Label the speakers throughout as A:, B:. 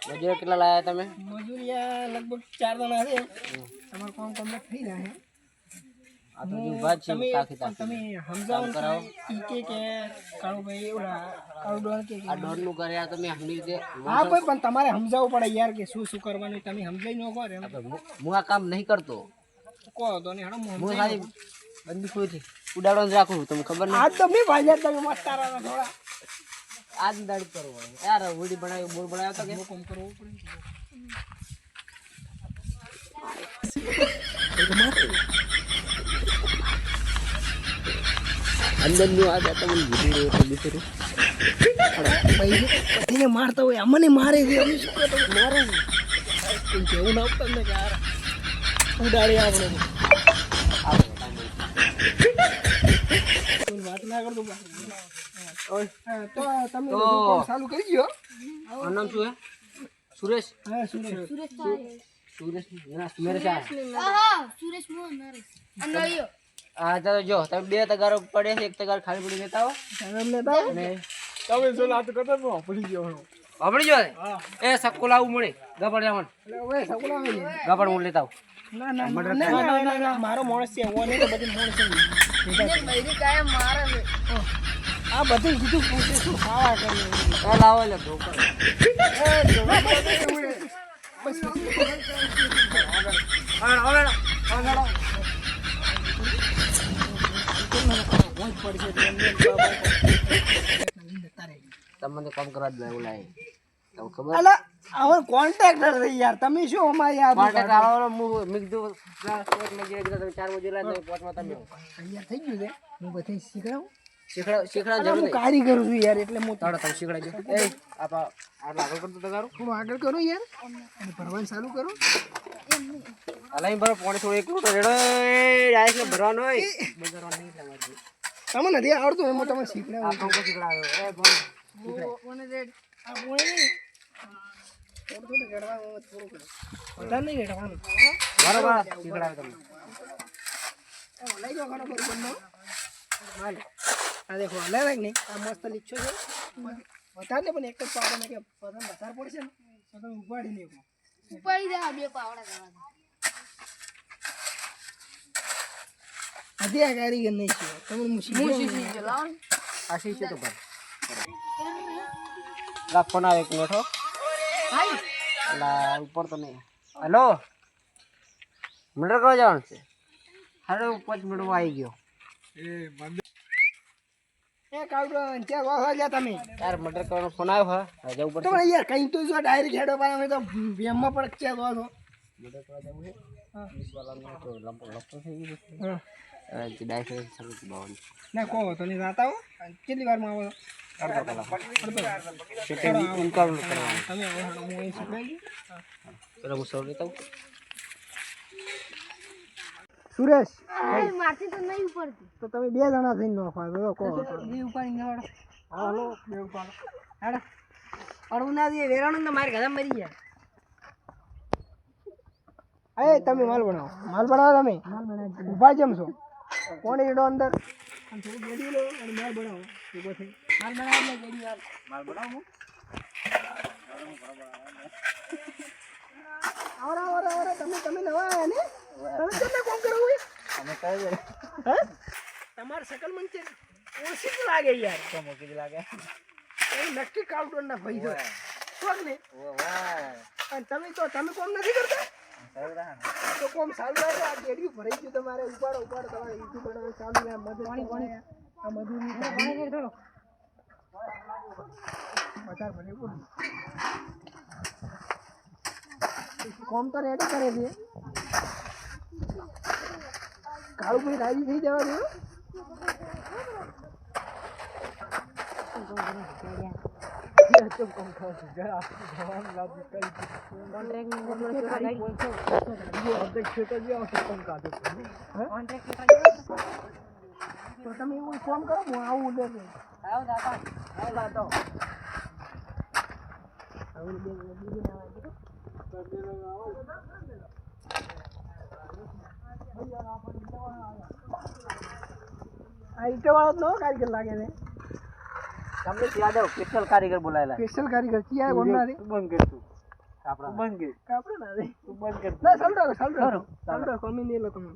A: મજૂર કેટલા લાયા તમે?
B: મજૂરિયા લગભગ 4 જણા છે. તમારું કામ કમ્પ્લીટ થઈ જાય.
A: આ તો હજી ઊભા જ છે તાકી તાકી.
B: તમે સમજાવો કરાવો કે કાળુ ભાઈ ઓલા કાળુ ડોન કે
A: આ ડોરનું કરે આ તમે હમણી રીતે
B: હા ભાઈ પણ તમારે સમજાવવું પડે યાર કે શું શું કરવાનું તમે સમજાઈ ન કરો એમ
A: હું આ કામ નહીં કરતો.
B: કહો તો ને હેડો
A: હું ખાલી બંદી ખોઈથી ઉડાડવાનું જ રાખું તમને ખબર નહીં.
B: આજ તો મેં ભાજ્યા તમે મસ્ત તારા થોડા
A: આજ દાડી કરવો યાર હોડી બનાવ્યો બોર બનાવ્યો તો કે
B: કામ કરવું પડે
A: અંદર નું આ તમને ભૂલી રહ્યો તો બિચારું
B: ભાઈ મારતા હોય અમને મારે છે અમે શું કરતો મારે કેવું ના આવતા ને યાર ઉડાડી આપણે વાત ના કરતો તો તમે ચાલુ કરી ગયો
A: નામ શું હે? સુરેશ.
B: હા સુરેશ
A: સુરેશ ના સુરેશ આ
C: સુરેશ મોહન નરેશ અનળિયો
A: આ તો જો તમે બે તગારો પડે છે એક તગાર ખાલી પડી લેતા હો
B: સાહેબ લેતા
A: અને
B: તમે જો લાત કરતો તો પડી ગયો
A: આપડી જો એ સક્કો લાવું મળે ગપડ જામણ
B: એટલે ઓય સકુલા આવે
A: ગપડ હું લેતા
B: ના મારો માણસ છે ઓને તો બધી માણસ છે
C: બૈરી કાયમ મારે છે
B: આ બધું કીધું પૂછે શું ખાવા કરી
A: આ લાવો એટલે ધોકો
B: બસ
A: તમને કામ કરવા જ લાવ્યો લાય તમને ખબર
B: અલા હવે કોન્ટ્રાક્ટર છે યાર તમે શું અમારી આ
A: કોન્ટેક્ટ આવવાનો હું કીધું સ્પોટ માં જે કીધું તમે 4 મજૂર લાય પોચમાં તમે
B: તૈયાર થઈ ગયું છે હું બધે શીખડાવું
A: શીખડા
B: અલા,
A: જરૂર
B: હું કારીગર છું યાર એટલે હું
A: તાડો તમે શીખડાજો એ આપા આટલા આગળ કરતો તગારો
B: થોડું આગળ કરું યાર અને ભરવાનું ચાલુ કરું
A: અલાઈ ભરો પોણી થોડું એકલું તો રેડો એ ડાયરેક્ટ ને ભરવાનો હોય બજારવાનું નહીં તમારે
B: તમે નથી આવડતું એમ તમે શીખડાવું
A: આ કામ શીખડાયો એ બોલ
C: કોને રેડ
B: આ બોય નહીં થોડું રેડવાનું થોડું વધારે નહીં રેડવાનું
A: બરોબર શીખડાયો તમને
B: લઈ જાઓ ખાનો પર બંને હાલ આ દેખો હલે લાગ નહીં આ મસ્ત લીચો છે વધારે ને પણ એક જ પાવડો ને કે પસંદ વધારે પડશે ને તો તમે ઉપાડી લેવો
C: ઉપાડી દે બે પાવડા જવા
B: હજી આ કારીગર નહીં છે તમે મુશી
C: ચલાવ
A: આ શી છે તો ભર લા ફોન આવે એક મિનિટ હો લા ઉપર તો નહીં હેલો મીટર કરવા જવાનું છે હારે 5 મિનિટ આવી ગયો
B: એ કાવડો ત્યાં વાહ જા તમે
A: યાર મટર કરવાનો ફોન આવ્યો હા જવું પડશે
B: તમે યાર કઈ તો જો ડાયરેક્ટ હેડો પાડે અમે તો વેમમાં પણ ક્યાં વાહ છો
A: મટર કરવા જવું છે પોલીસ વાળાનો તો લપો થઈ ગયો
B: હા
A: છે ડાયરેક્ટ ચાલુ બાવન
B: ના કહો તો નહીં જાતા હો કેટલી વારમાં આવો
A: સેટિંગ ઇન્કમ કરવાનું
B: તમે આવો હું અહીં શીખવાડી
A: પેલા હું સૌ લેતા
B: સુરેશ
C: મારથી તો નહીં ઉપડતી
B: તો તમે બે જણા થઈને નોખવા તો કહો બે ઉપાડી નવડ હાલો બે ઉપાડ હેડ અડવું ના દે વેરાણું ને મારે ઘરે મરી ગયા એ તમે માલ બનાવો તમે ઊભા જેમ છો કોણ એડો અંદર અને થોડું ગેડી લો અને માલ બનાવો ઊભો થઈ માલ બનાવો એટલે ગેડી માલ બનાવો આવરા તમે નવા આયા ને તમે કેટલા કામ કરો હોય
A: અમે કઈ દે
B: હે તમાર શકલ મન છે ઓછી જ લાગે યાર
A: તો મોકી જ લાગે
B: એ નક્કી કાઉન્ટર ના ભાઈ છો કોક ને
A: ઓ વાહ
B: અને તમે કામ નથી કરતા તો કોમ ચાલુ રાખો આ ગેડી ભરાઈ ગયું તમારે ઉપાડો તમારે ઈટુ બનાવવાનું ચાલુ આ મધુ પાણી આ મધુની પાણી થોડો બજાર ભલે બોલ કોમ તો રેડી કરે છે કાળુ ભાઈ રાજી થઈ જવા દો તો તમે એવું ફોન કરો હું આવું લેજો આ ઈટો વાળો નો કારીગર લાગે છે
A: તમને યાદ આવ સ્પેશિયલ કારીગર બોલાયેલા
B: સ્પેશિયલ કારીગર ક્યાં બોલના રે
A: બંધ કરતું કાપડા
B: બંધ કર કાપડે ના રે
A: તું બંધ કર
B: ના ચાલ રાખો કમી નહીં લો તમે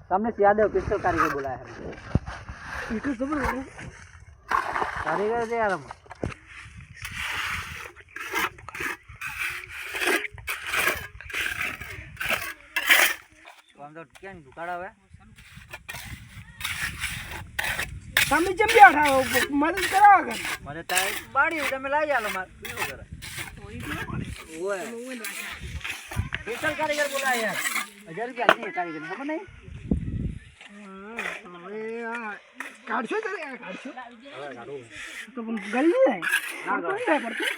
A: તમને યાદવ પિસ્તોલ કારીગર બોલાયા है
B: એક જબર કરે
A: કારીગર છે યાર આમ તો ક્યાં દુકાળ આવે
B: તમે જેમ બેઠા હો મદદ કરાવો કે
A: મને તાય બાડી તમે લઈ આલો માર શું કરે ઓય પિસ્તોલ કારીગર બોલાયા યાર 1000 રૂપિયા ની કારીગર ખબર નહીં
B: હવે આ કાઢશો તો કાઢશો
A: હવે કાઢું
B: તો પણ ગલી જાય ના જાય પડતું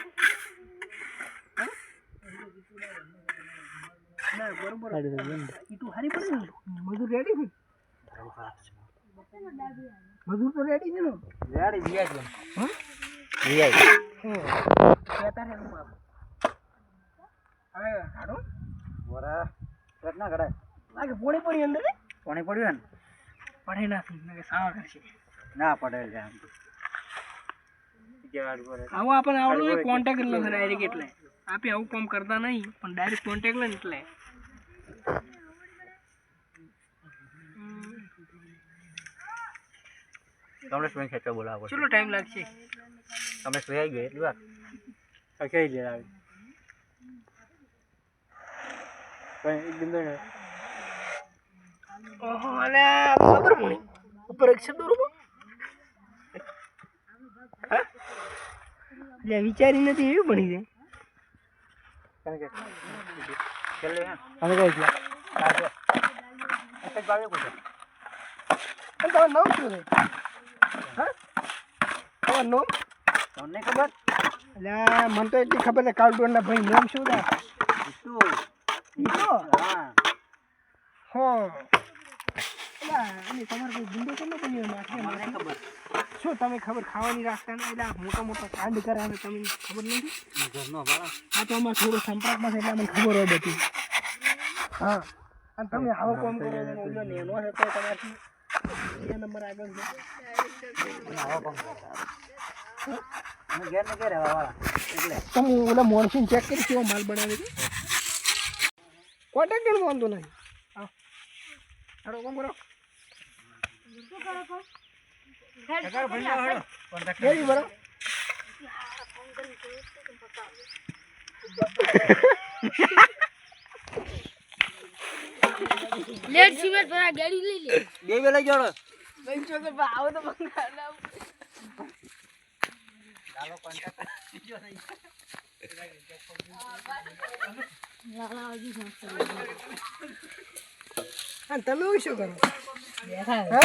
B: ના બરોબર ઈ તું હારી પડે ને મજૂર રેડી છે મજૂર તો રેડી છે ને
A: રેડી દિયા છે
B: હા
A: દિયા
B: કહેતા રે બાપ હવે કાઢો
A: વરા કેટલા કડાય
B: લાગે પોણી પડી અંદર
A: કોણે પડ્યું ને
B: પડે નથી ને સાવા કરશે
A: ના પડે છે આમ
B: આવો આપણને આવડો કોન્ટેક્ટ એટલે ડાયરેક્ટ એટલે આપે આવું કામ કરતા નહીં પણ ડાયરેક્ટ કોન્ટેક્ટ લે એટલે
A: તમને સ્વિંગ ખેંચવા બોલાવો
B: ચલો ટાઈમ લાગશે
A: તમે સ્વિંગ આવી ગઈ એટલી વાર કઈ દે આવી કઈ એકદમ તો
B: ઓહો અલે ખબર પડી ઉપર એક શબ્દ રૂપો લે વિચારી નથી એવી બની છે
A: કારણ કે ચલે હે
B: હવે કઈ છે
A: કાજો એક બાવે કોઈ
B: અને તમારું નામ શું છે હા તમારું નામ
A: તમને ખબર
B: એટલે મને તો એટલી ખબર છે કાળડોરના ભાઈ નામ શું છે
A: શું
B: ઈતો
A: હા
B: હો એટલે તમારે કોઈ ગુંડો કેમ બન્યો નાખે
A: મને ખબર
B: શું તમે ખબર ખાવાની રાખતા ને એટલે મોટા મોટા કાંડ કરે અને તમને ખબર નથી
A: ઘરનો બાળા
B: આ તો અમારે થોડો સંપર્કમાં છે એટલે અમને ખબર હોય બધી હા અને તમે આવો કામ કરો છો ને ઓલો નેનો છે તો તમારથી બે નંબર આગળ છે
A: આવો કામ કરતા અમે ઘેર ને ઘેર રહેવા વાળા એટલે
B: તમે ઓલા મોણસીને ચેક કરી કેવો માલ બનાવે છે કોન્ટેક્ટ પણ વાંધો નહીં હા હાડો કામ કરો રેડી બરો
C: લેટ સિમેન્ટ ભરા ગાડી લઈ લે
A: બે લઈ જોડો
C: ભાઈ ચોકર પર આવો તો બંગા ના
A: ચાલો કોન્ટેક્ટ જો નહીં
B: અને તમે શું કરો
C: બેઠા
B: હા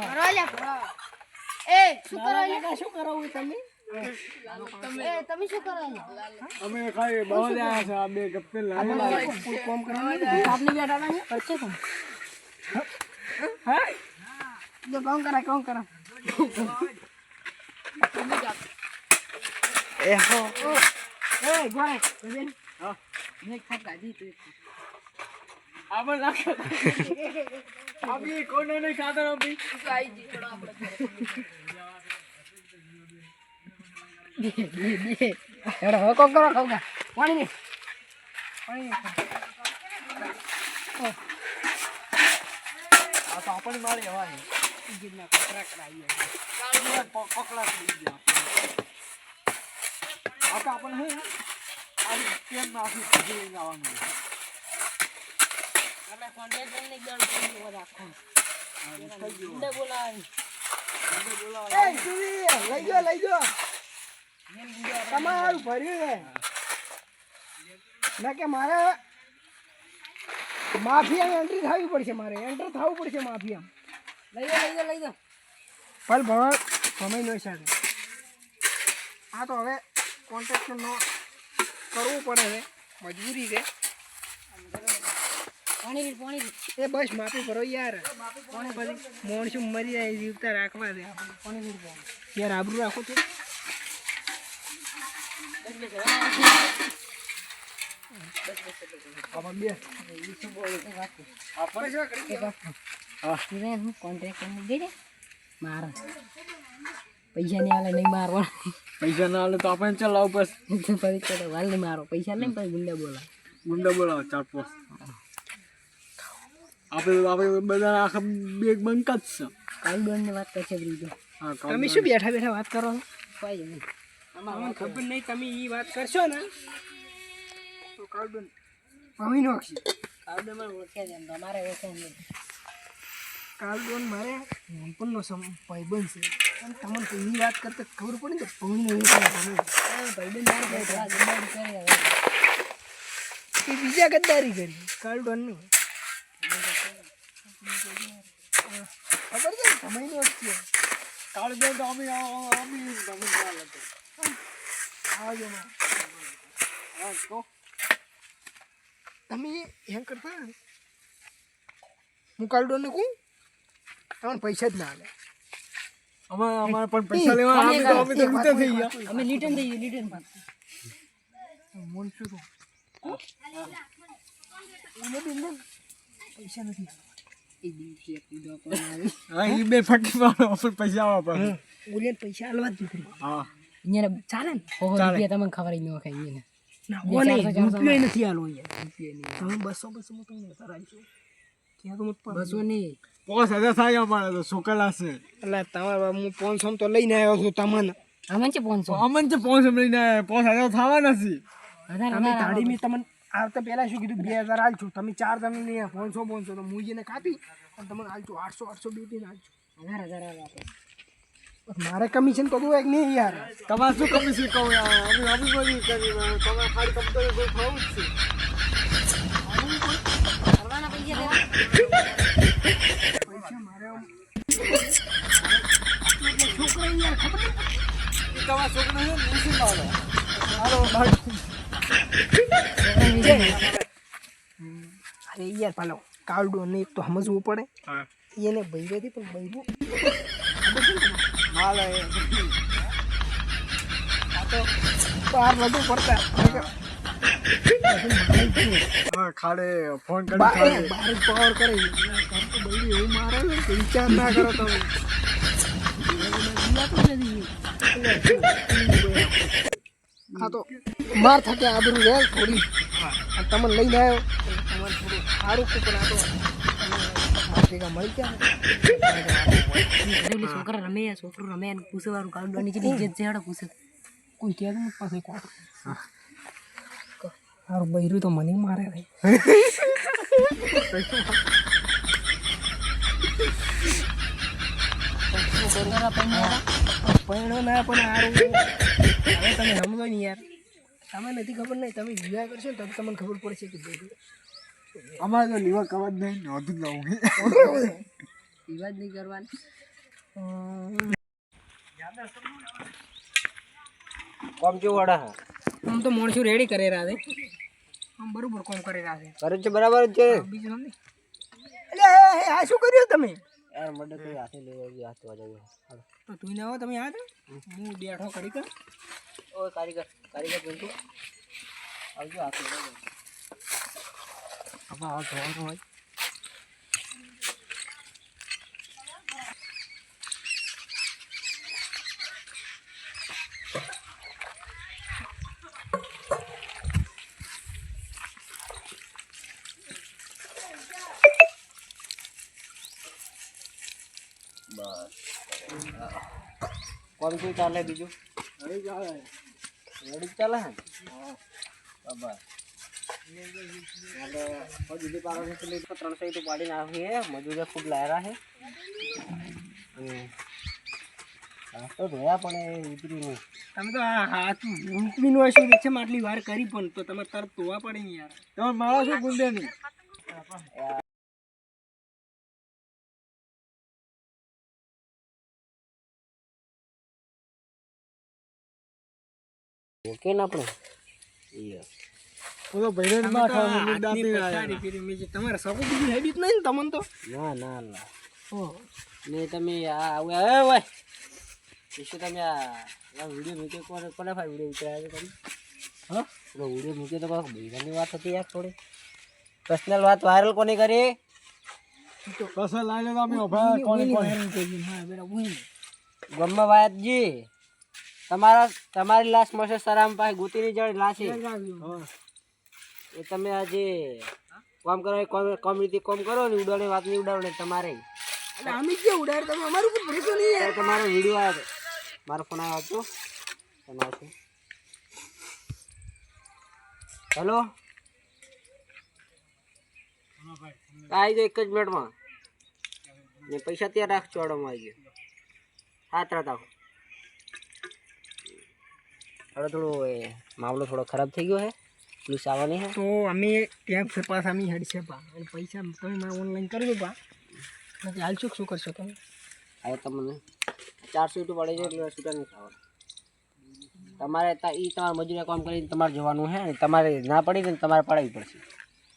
C: કરો લે કરો એ શું કરો લે
B: શું કરો તમે
C: તમે શું કરો લે
B: અમે ખાઈ બહુ જાય છે આ બે ગપ્પે લાવી કોમ કરવાનું
C: આપને બેઠા ના કરશે તમે
B: હા જો કોમ કરા એ હો એ ગોરે બેન
A: હા
C: ને ખાપ ગાજી તું
B: આબર લાખ અભી કોને નહીં ખાતા અભી
C: આઈ જી થોડો આપણે બે
B: એડો હો કોમ કરો ખાઉંગા પાણી નહીં
A: આ તો આપણી મારી હવાની
B: જીના કચરા કરાઈ
A: પકડા થઈ ગયા આ તો આપણે હે આ કેમ નાખી ભજી જવાનું
C: આપણે કોન્ટેક્ટ ને ગળ કરી રાખો ઇન્ડે બોલાવી
B: એ ટીવી લઈ જો તમારું ભર્યું છે ના કે મારે માફિયામાં એન્ટ્રી થવી પડશે એન્ટર થવું પડશે માફિયામાં
C: લઈ દો
B: પલ ભણ સમય નો સાથે આ તો હવે કોન્ટેક્ટ નો કરવું પડે છે મજબૂરી છે
C: પાણી
B: એ બસ માફી કરો યાર મોણસું મરી જાય જીવતા રાખવા દે આપણે યાર આબરૂ રાખો તો
C: કોન્ટ્રાક્ટ દે મારા પૈસા નહીં આલે નહીં મારવા
A: પૈસા ના આલે તો આપણે ચલાવ બસ
C: પછી તો વાલ નહીં મારો પૈસા નહીં પછી ગુંડા બોલા
A: ગુંડા બોલાવો 4-5 આપણે બધા આખા બેગ બંકા જ છે
C: કાલ દોડની વાત કરશે બીજું
A: હા
B: તમે શું બેઠા બેઠા વાત કરો છો?
C: કોઈ નહીં
B: તમને ખબર નહીં તમે એ વાત કરશો ને તો કાળબન પમી નાખશે.
C: કાલ મને ઓળખે છે એમ તમારે ઓળખે નહીં
B: કાળબન મારે નાનપણનો ભાઈબંધ છે અને તમને તો એ વાત કરતા ખબર પડે ને તો પમીને એવું થાય તમે
C: ભાઈબંધ મારે ભાઈ થોડા ગંદાડી કરે હવે
B: એ બીજા ગદ્દારી કરી કાળબન નહીં ખબર છે ને તમે નો છે
A: કાળ દે તો અમે તમે ના લગે
B: આવજો ને
A: હા તો
B: તમે એમ કરતા હું કાળબનને કહું તમને પૈસા જ ના આલે
A: અમારે પણ પૈસા લેવા અમે તો ગુસ્સે થઈ ગયા
C: અમે લીટન દઈએ લીટન
B: મન શું તો એને બિંદુ પૈસા નથી
C: એ દિવસે કીધો પણ આવી
A: હા ઈ બે ફકી મારો ઓફર પૈસા આવવા પડે
B: ઓલિયન પૈસા આલવા જ દીકરી
A: હા
C: અહીંયા ચાલે ને રૂપિયા તમને ખબર ન હોય અહીંયા
B: ના ઓને રૂપિયો નથી આલો યાર તમે 200 માં તમને કરાવજો ક્યાં તો મત પર
C: બસો નહીં
A: 5000 થાય અમારે તો સુકલા છે
B: એટલે તમારા હું 500 તો લઈને આવ્યો છું તમને
C: આમાં છે 500
A: અમન છે 500 લઈને 5000 થવા નથી
B: તમે ગાડી મેં તમને આવતા પહેલા શું કીધું 2000 આલશું તમે 4 તમે નહીં 500 તો હું એને કાપી અને તમને આલશું 800 બેટીને આલશું
C: 1000 આપે
B: મારે કમિશન તો એક નહીં યાર
A: તમારે શું કમિશન કહું અમે મજૂરી કરી તમે ખાલી કંપની કોઈ ખાવું જ છે
C: કરવાના પૈસા દેવા
B: પૈસા મારે છોકરા યાર ખબર
A: તમારા છોકરા છે નીચે પાડો હાલો
B: અરે યાર પાલો કાળડો ને એક તો સમજવું પડે
A: હા
B: એને બૈરેથી પણ બૈરું
A: હાલ
B: આ તો બહાર નતું પડતા
A: ખાડે ફોન કરી ખાડે
B: બહાર જ પાવર કરે બૈરું એવું મારે ને કે વિચાર ના કરો તમે હા તો માર થકે આબરૂ રહે થોડી અને તમને લઈને આવ્યો તમારે થોડું સારું પણ આ તો ભેગા મળી ગયા
C: છોકરા રમે છોકરો રમે અને પૂછે વાળું કાઢવા નીચે ઇજ્જત છે હેડો પૂછે
B: કોઈ કહેતું નથી પાસે કોણ સારું બૈરું તો મને મારે ભાઈ પૈણો ના પણ સારું હવે તમે સમજો ને યાર તમે નથી ખબર નહીં તમે વિવાહ કરશો ને તો તમને ખબર પડશે કે બૈરું
A: અમારે તો લીવર કવર નહીં નહોતું લઉં
C: વિવાદ નહીં કરવાની
A: કોમ કેવું વાડા
B: આમ તો માણસો રેડી કરે રહ્યા છે આમ બરોબર કોમ કરી રહ્યા છે
A: કરે છે બરાબર જ છે
B: બીજું સમજે એટલે આ શું કર્યું તમે
A: યાર મને તો હાથે લેવા હાથ વાજાયો
B: તો તું ના આવો તમે યાદ હું બેઠો કરી કર
C: ઓ કારીગર બનતું
A: આવજો હાથે આમાં હાથ ધોવાનું હોય કોણ શું ચાલે બીજું રેડી ચાલે હે બરાબર બીજું કારણ છે 300 તો પાડીને આવી હે મજૂરી ખૂબ લાયરા હે તો ધોયા પણ ઉતરી નહીં
B: તમે તો આ હાથ મૂકવીનું હશે છે આટલી વાર કરી પણ તો તમે તરત ધોવા પડે ને યાર
A: તમે મારા શું ગુંડે નહીં
C: ઓકે ને આપણે
A: હું તો ભાઈને માં ખાવા મને દાંતી
B: તમારે સગું બીજું હેબિટ નહીં ને તમને તો
C: ના ના ના
B: ઓ
C: ને તમે આ ઓય શું તમે આ વિડીયો મૂક્યો કોને ભાઈ વિડીયો ઉતરાયો તમે હા પેલો વિડીયો મૂક્યો તો કાંઈક બીજાની વાત હતી યાર થોડી પર્સનલ વાત વાયરલ કોને કરી
A: કસે લાઈને તો અમે ઉભા કોને કોને
B: હા બેટા હું
C: ગમમાં વાતજી તમારી લાશ મળશે સરામ પાસે ગોતીની જડ લાશી એ તમે આજે કામ કરો કોમ રીતે કામ કરો ને ઉડાડે વાત નહીં ઉડાડો ને તમારે
B: એટલે અમે ક્યાં ઉડાડ તમે અમારું કોઈ ભરોસો નહીં યાર.
C: તમારો વિડીયો આવ્યો મારો ફોન આવ્યો હતો તમારો હેલો આવી જાઓ એક જ મિનિટમાં ને પૈસા ત્યાં રાખજો ઓર્ડરમાં આવી ગયો હાથ રાત આવો હવે થોડો મામલો થોડો ખરાબ થઈ ગયો હે पुलिस આવવાની હે
B: તો અમે ત્યાં ફેર પાસ અમે હેડ છે પા અને પૈસા તમે મને ઓનલાઈન કરી દો પા નથી હાલશું શું કરશો તમે
C: હવે તમને 400 રૂપિયા પડે છે એટલે છૂટા નહીં ખાવા તમારે તમારે મજૂરી કામ કરીને તમારે જવાનું હે તમારે ના પડી ને તમારે પડાવી પડશે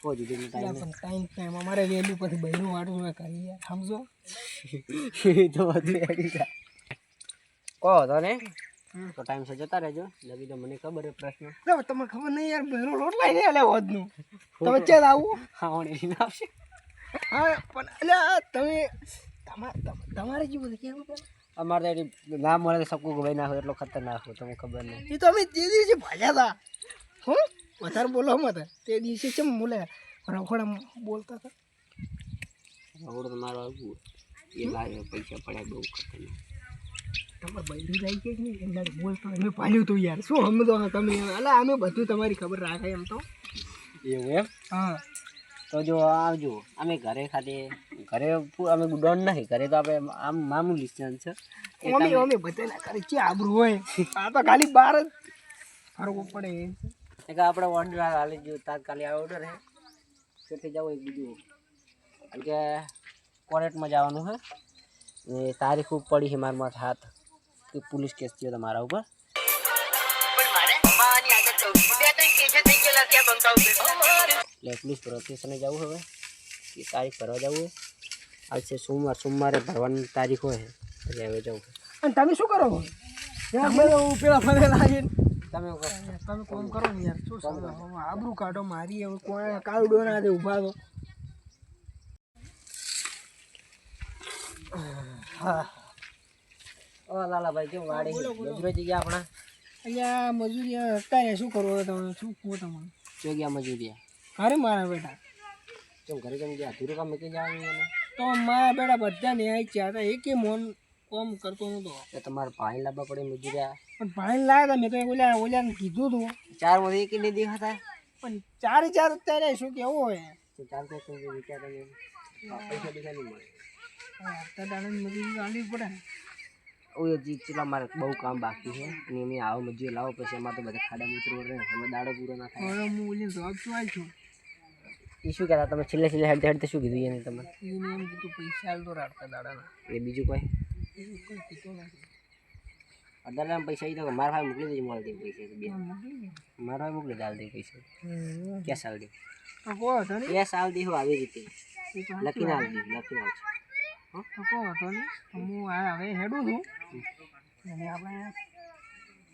C: કોઈ દીધી
B: પણ ટાઈમ અમારે વેલ્યુ પછી બહેનું વાટું મેં કરી યાર સમજો
C: તો કહો તો ને તો ટાઈમ સે જતા રહેજો લગી તો મને ખબર હે પ્રશ્ન
B: તમને ખબર નહીં યાર બહેનો લોટ લઈને આલે વધનું તમે ચેદ આવું
C: હા ઓને આવશે
B: હા પણ એટલે તમારે જેવું કેવું
C: અમારે તો નામ મળે સકુ ગવાઈ ના હોય એટલો ખતરનાક હોય તમને ખબર નહીં
B: એ તો અમે તે દિવસે ભાજ્યા હતા હું વધારે બોલો મત તે દિવસે કેમ બોલે રખોડા બોલતા હતા
C: આવડો તમારો આવ્યું એ લાગે પૈસા પડ્યા બહુ ખતરનાક
B: તમારે બૈરી જાય કે નહીં એમના બોલતા અમે પાલ્યું તું યાર શું સમજો તમે એટલે અમે બધું તમારી ખબર રાખે એમ તો
C: એવું એમ
B: હા
C: તો જો આવજો અમે ઘરે ખાતે ઘરે અમે ડોન નહીં ઘરે તો આપણે આમ મામૂલી છે
B: અમે બધા ના કરે છે આબરું હોય આ તો ખાલી બહાર જ ફરવું પડે
C: એક આપણે ઓર્ડર હાલે જો તાત્કાલિક ઓર્ડર હે તેથી જવું એક બીજું કારણ કે કોર્ટમાં જવાનું હે ને તારીખ ઉપર પડી છે મારા માથે હાથ કે પોલીસ કેસ થયો તમારા ઉપર એટલે પોલીસ પ્રોટેક્શને જવું હવે એ તારીખ ભરવા જવું હોય આજ છે સોમવારે ભરવાની તારીખ હોય એટલે હવે જવું
B: અને તમે શું કરો પેલા ફરે લાગે
C: તમે
B: તમે કોમ કરો ને યાર શું સમજો આબરું કાઢો મારી હવે કોઈ કાળું ડોના દે ઊભા તો
C: હા ઓ લાલાભાઈ કેમ વાડે મજૂરી જગ્યા આપણા
B: અહીંયા મજૂરી અત્યારે શું કરવું તમે શું કહો તમારે
C: ચોગ્યા મજૂરી
B: અરે મારા બેટા
C: કેમ ઘરે કેમ ગયા અધૂરું કામ મૂકી જવાનું એને
B: તો મારા બેટા બધા ન્યાય થયા હતા એકે મોન કોમ કરતો નતો
C: તો તમારે પાણી લાવવા પડે મજૂરિયા
B: પણ પાણી લાવ્યા હતા મેં તો ઓલાને કીધું હતું
C: 4 માંથી એક નહીં દેખાતા
B: પણ ચારે અત્યારે શું કેવું હોય
C: તો 4 પૈસા વિચાર તમે પૈસા દેખા નહીં મળે
B: મજૂરી ચાલવી પડે
C: ઓય ચીલા મારે બહુ કામ બાકી છે અને મેં આવો મજૂરી લાવો પછી એમાં તો બધા ખાડા મિત્રો રહે એમાં દાડો પૂરો ના થાય
B: હવે હું ઓલી જવાબ શું આવી છું
C: એ શું કહેતા તમે છેલ્લે હેડતે શું કીધું એને તમે
B: એને એમ કીધું પૈસા હાલતો રાખતા દાડાના
C: એ બીજું કોઈ
B: કોઈ કીધું નથી
C: અદાલતમાં પૈસા એ તો મારા ભાઈ મોકલી દેજો મળે પૈસા બે મારા ભાઈ મોકલી દાલ દે પૈસા ક્યાં સાલ દે
B: તો કહો હતો ને
C: એ સાલ દે આવી રીતે લખીને આવજો લખીને આવજો
B: તો કહો હતો ને હું આ હવે હેડું છું અને આપણે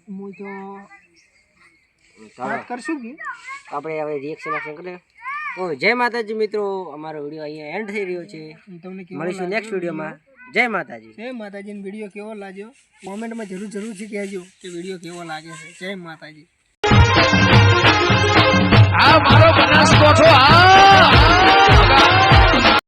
B: હું તો વાત કરશું કે
C: આપણે હવે રિએક્શન કરીએ તો જય માતાજી મિત્રો અમારો વિડીયો અહીંયા એન્ડ થઈ રહ્યો છે
B: તમને
C: મળીશું નેક્સ્ટ વિડીયોમાં જય માતાજી
B: જય માતાજીનો વિડીયો કેવો લાગ્યો કોમેન્ટમાં જરૂરથી કહેજો કે વિડીયો કેવો લાગે છે જય માતાજી
A: આ મારો બનાસકોઠો આ